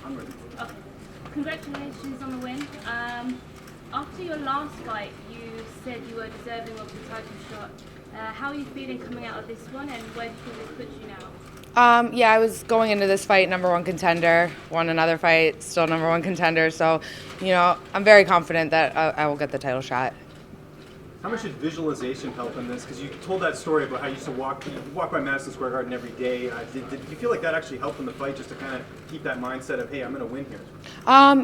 I'm ready. Okay. Congratulations on the win. After your last fight, you said you were deserving of the title shot. How are you feeling coming out of this one, and where do you think this puts you now? Yeah, I was going into this fight #1 contender, won another fight, still #1 contender. So, I'm very confident that I will get the title shot. How much did visualization help in this? Because you told that story about how you used to walk by Madison Square Garden every day. Did you feel like that actually helped in the fight, just to kind of keep that mindset of, hey, I'm going to win here?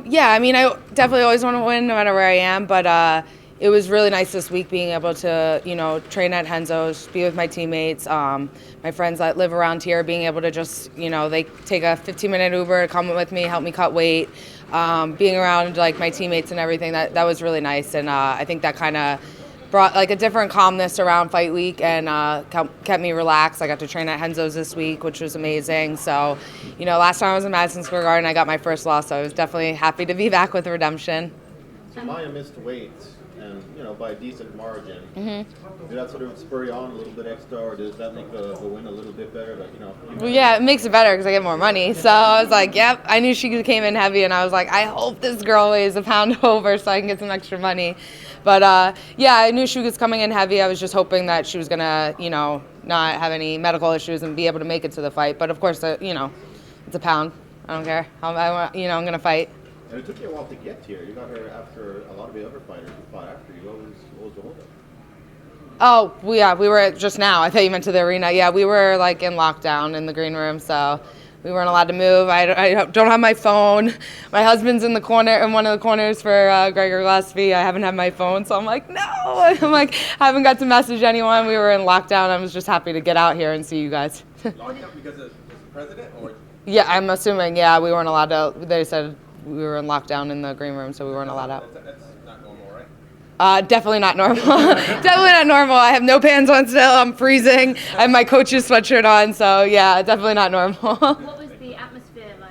Yeah, I mean, I definitely always want to win no matter where I am, but it was really nice this week being able to, train at Henzo's, be with my teammates, my friends that live around here, being able to just, they take a 15-minute Uber to come with me, help me cut weight, being around like my teammates and everything. That was really nice, and I think that kind of brought like a different calmness around fight week and kept me relaxed. I got to train at Henzo's this week, which was amazing. So, last time I was in Madison Square Garden, I got my first loss, so I was definitely happy to be back with redemption. So Maya missed weight, and by a decent margin. Mm-hmm. Did that sort of spur you on a little bit extra, or does that make the win a little bit better? Well, yeah, it makes it better because I get more money. So I was like, yep, I knew she came in heavy, and I was like, I hope this girl weighs a pound over so I can get some extra money. But yeah, I knew she was coming in heavy. I was just hoping that she was gonna, not have any medical issues and be able to make it to the fight. But of course, it's a pound. I don't care. I'm gonna fight. And it took you a while to get here. You got her after a lot of the other fighters who fought after you. What was the holdup? Oh, yeah, we were just now. I thought you meant to the arena. Yeah, we were like in lockdown in the green room, so we weren't allowed to move. I don't have my phone. My husband's in one of the corners for Gregor Gillespie. I haven't had my phone, so I'm like, no. I'm like, I haven't got to message anyone. We were in lockdown. I was just happy to get out here and see you guys. Locked up because of the president, or? Yeah, I'm assuming. Yeah, we weren't allowed to. They said we were in lockdown in the green room, so we weren't allowed out. That's not normal, right? Definitely not normal. Definitely not normal. I have no pants on still. I'm freezing. I have my coach's sweatshirt on, so yeah, definitely not normal. What was the atmosphere like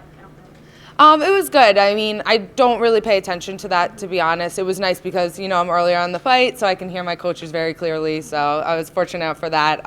out there? It was good. I mean, I don't really pay attention to that, to be honest. It was nice because, I'm earlier on in the fight, so I can hear my coaches very clearly, so I was fortunate for that.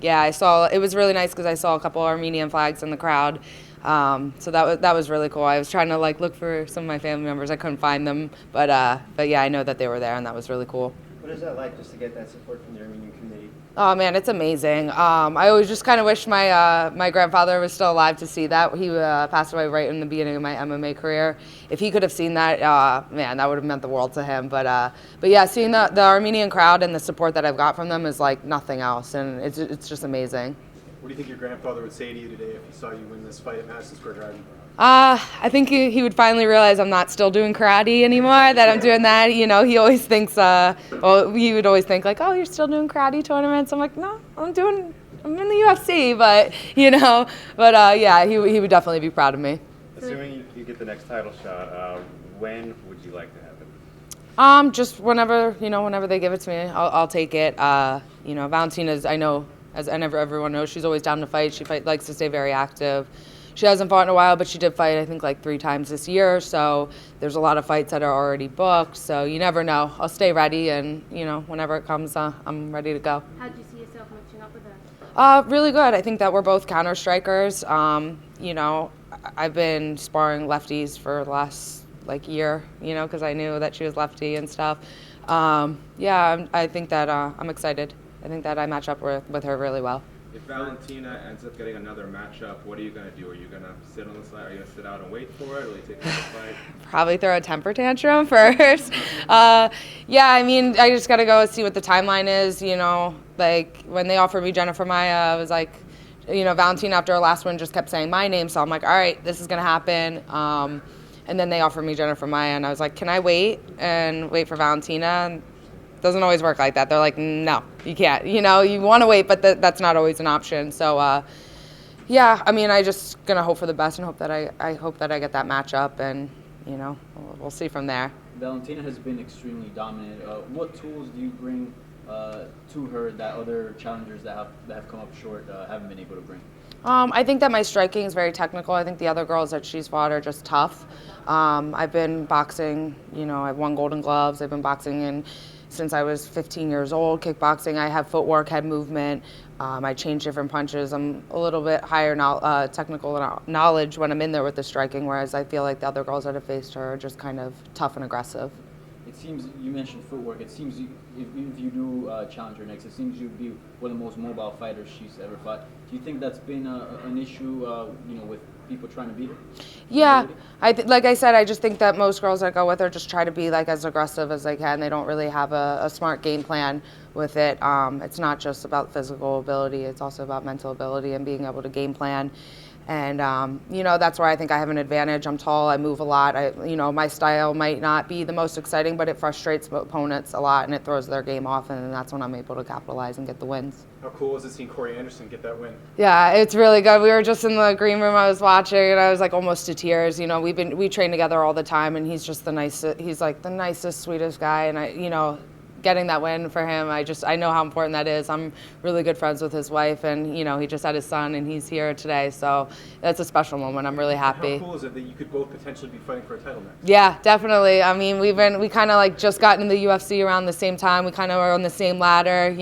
Yeah, it was really nice because I saw a couple Armenian flags in the crowd. So that was really cool. I was trying to look for some of my family members. I couldn't find them, but yeah, I know that they were there, and that was really cool. What is that like, just to get that support from the Armenian community? Oh man, it's amazing. I always just kind of wish my grandfather was still alive to see that. He passed away right in the beginning of my MMA career. If he could have seen that, man, that would have meant the world to him. But yeah, seeing the Armenian crowd and the support that I've got from them is like nothing else, and it's just amazing. What do you think your grandfather would say to you today if he saw you win this fight at Madison Square Garden? I think he would finally realize I'm not still doing karate anymore, that I'm doing that. He always thinks, he would always think like, oh, you're still doing karate tournaments? I'm like, no, I'm in the UFC, but, yeah, he would definitely be proud of me. Assuming you get the next title shot, when would you like to have it? Just whenever they give it to me, I'll take it. Valentina's, I know, as everyone knows, she's always down to fight. She likes to stay very active. She hasn't fought in a while, but she did fight, I think, 3 times this year. So there's a lot of fights that are already booked. So you never know. I'll stay ready, and, whenever it comes, I'm ready to go. How do you see yourself matching up with her? Really good. I think that we're both counter strikers. I've been sparring lefties for the last, year, because I knew that she was lefty and stuff. Yeah, I think that I'm excited. I think that I match up with her really well. If Valentina ends up getting another matchup, what are you going to do? Are you going to sit on the side? Are you going to sit out and wait for it? Or will you take the fight? Probably throw a temper tantrum first. Yeah, I mean, I just got to go see what the timeline is. When they offered me Jennifer Maia, I was like, Valentina after her last one just kept saying my name. So I'm like, all right, this is going to happen. And then they offered me Jennifer Maia, and I was like, can I wait for Valentina? And doesn't always work like that. They're like, no, you can't. You want to wait, but that's not always an option. So, yeah, I mean, I just gonna hope for the best and hope that I hope that I get that matchup, and we'll see from there. Valentina has been extremely dominant. What tools do you bring to her that other challengers that have come up short haven't been able to bring? I think that my striking is very technical. I think the other girls that she's fought are just tough. I've been boxing. I've won Golden Gloves. I've been boxing since I was 15 years old. Kickboxing, I have footwork, head movement. I change different punches. I'm a little bit higher technical knowledge when I'm in there with the striking, whereas I feel like the other girls that have faced her are just kind of tough and aggressive. It seems you mentioned footwork. It seems if you do challenge her next, it seems you'd be one of the most mobile fighters she's ever fought. Do you think that's been an issue, with people trying to beat her? Yeah, like I said, I just think that most girls that go with her just try to be like as aggressive as they can. They don't really have a smart game plan with it. It's not just about physical ability; it's also about mental ability and being able to game plan. And that's where I think I have an advantage. I'm tall, I move a lot. My style might not be the most exciting, but it frustrates opponents a lot and it throws their game off, and that's when I'm able to capitalize and get the wins. How cool was it seeing Corey Anderson get that win? Yeah, it's really good. We were just in the green room, I was watching, and I was like almost to tears. We train together all the time, and he's just the nicest, sweetest guy, and getting that win for him, I know how important that is. I'm really good friends with his wife, and he just had his son, and he's here today, so that's a special moment. I'm really happy. How cool is it that you could both potentially be fighting for a title next? Yeah, definitely. I mean, we kind of like just got into the UFC around the same time. We kind of were on the same ladder,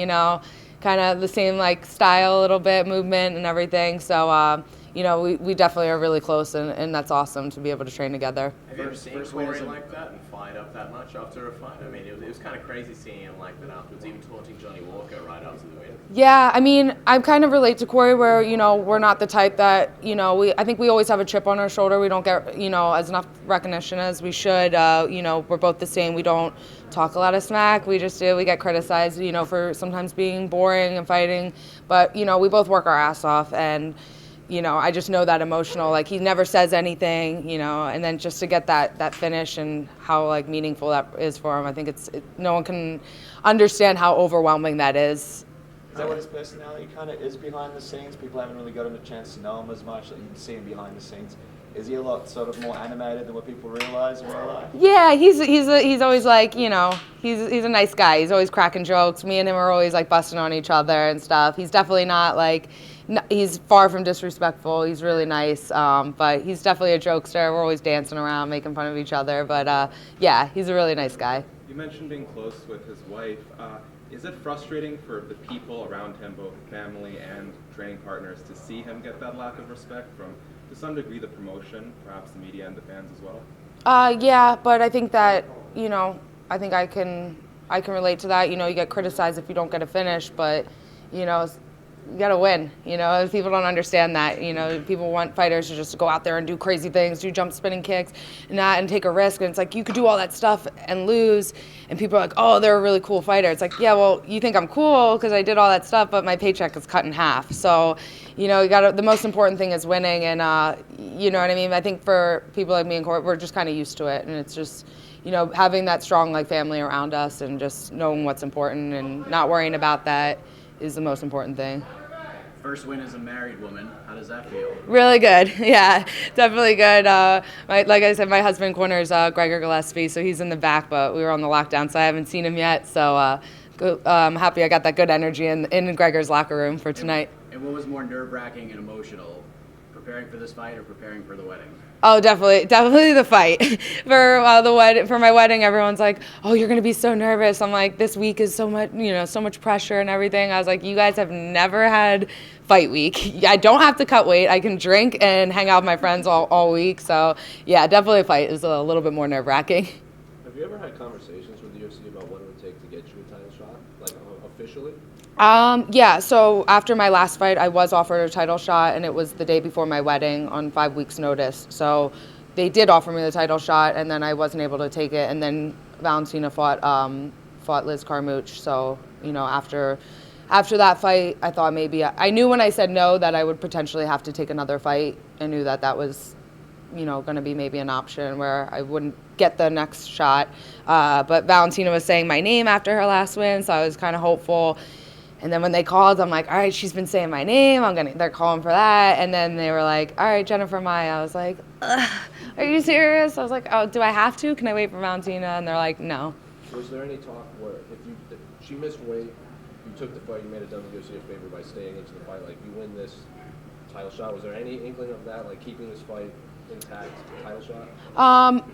kind of the same like style a little bit, movement and everything. So we definitely are really close, and that's awesome to be able to train together. Have you ever seen Corey like that and fired up that much after a fight? I mean, it was kind of crazy seeing him like that afterwards, even taunting Johnny Walker right after the win. Yeah, I mean, I kind of relate to Corey where, we're not the type that, I think we always have a chip on our shoulder. We don't get, as enough recognition as we should. We're both the same. We don't talk a lot of smack. We just do. We get criticized, for sometimes being boring and fighting. But, we both work our ass off, and I just know that emotional, like he never says anything, and then just to get that finish and how like meaningful that is for him, I think no one can understand how overwhelming that is. Is that what his personality kind of is behind the scenes? People haven't really gotten a chance to know him as much. Like you can see him behind the scenes. Is he a lot sort of more animated than what people realize in real life? Yeah, he's always like, he's a nice guy. He's always cracking jokes. Me and him are always like busting on each other and stuff. He's definitely not like, he's far from disrespectful. He's really nice, but he's definitely a jokester. We're always dancing around, making fun of each other. But yeah, he's a really nice guy. You mentioned being close with his wife. Is it frustrating for the people around him, both family and training partners, to see him get that lack of respect from, to some degree, the promotion, perhaps the media and the fans as well? Yeah, but I think that, I think I can relate to that. You get criticized if you don't get a finish, but, you gotta win. People don't understand that. People want fighters to just go out there and do crazy things, do jump spinning kicks, and take a risk. And it's like you could do all that stuff and lose, and people are like, "Oh, they're a really cool fighter." It's like, yeah, well, you think I'm cool because I did all that stuff, but my paycheck is cut in half. So, the most important thing is winning, and you know what I mean. I think for people like me and Court, we're just kind of used to it, and it's just, having that strong like family around us and just knowing what's important and not worrying about that is the most important thing. First win as a married woman. How does that feel? Really good. Yeah, definitely good. Like I said, my husband corners Gregor Gillespie, so he's in the back, but we were on the lockdown, so I haven't seen him yet. So I'm happy I got that good energy in Gregor's locker room for tonight. And what was more nerve-wracking and emotional, preparing for this fight or preparing for the wedding? Oh, definitely the fight. For my wedding, everyone's like, "Oh, you're gonna be so nervous." I'm like, "This week is so much pressure and everything." I was like, "You guys have never had fight week. I don't have to cut weight. I can drink and hang out with my friends all week." So yeah, definitely a fight is a little bit more nerve-wracking. Have you ever had conversations with the UFC about what it would take to get you a title shot, like officially? Yeah, so after my last fight, I was offered a title shot, and it was the day before my wedding on 5 weeks' notice. So they did offer me the title shot, and then I wasn't able to take it. And then Valentina fought Liz Carmouche. So, after that fight, I thought maybe I knew when I said no that I would potentially have to take another fight. I knew that was, going to be maybe an option where I wouldn't get the next shot. But Valentina was saying my name after her last win, so I was kind of hopeful. And then when they called, I'm like, all right, she's been saying my name. They're calling for that. And then they were like, all right, Jennifer Maia. I was like, are you serious? I was like, oh, do I have to? Can I wait for Valentina? And they're like, no. Was there any talk where if she missed weight, you took the fight, you made it WC a favor by staying into the fight, like you win this title shot? Was there any inkling of that, like keeping this fight intact, title shot?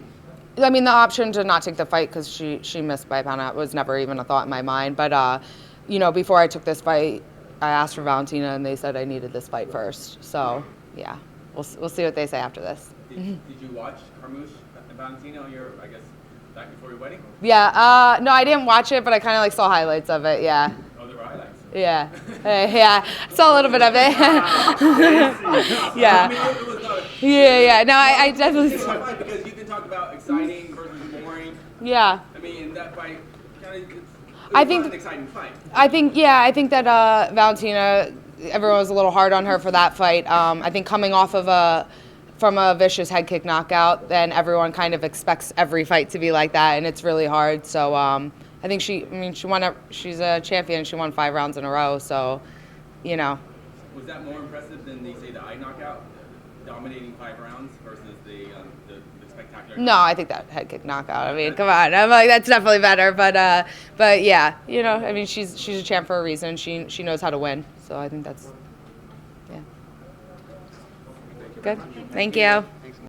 I mean, the option to not take the fight because she missed by a pound was never even a thought in my mind. But, you know, before I took this fight, I asked for Valentina, and they said I needed this fight first. So, yeah, we'll see what they say after this. Did you watch Carmouche and Valentina on your, I guess, back before your wedding? Yeah, no, I didn't watch it, but I kind of like saw highlights of it, yeah. Oh, there were highlights. Yeah, yeah, I saw a little bit of it. Yeah. I mean, it was not a, Yeah. No, I definitely. it's a fight because you can talk about exciting versus boring. Yeah. I mean, in that fight, kind of, I think an exciting fight. I think that Valentina, everyone was a little hard on her for that fight. I think coming off of from a vicious head kick knockout, then everyone kind of expects every fight to be like that, and it's really hard. So I think she won. She's a champion. She won 5 rounds in a row. So, you know. Was that more impressive than the eye knockout, dominating 5 rounds versus the spectacular? No, I think that head kick knockout. I mean, come on. I'm like, that's definitely better. But yeah, you know, I mean, she's a champ for a reason. She knows how to win. So I think that's, yeah. Good. Thank you.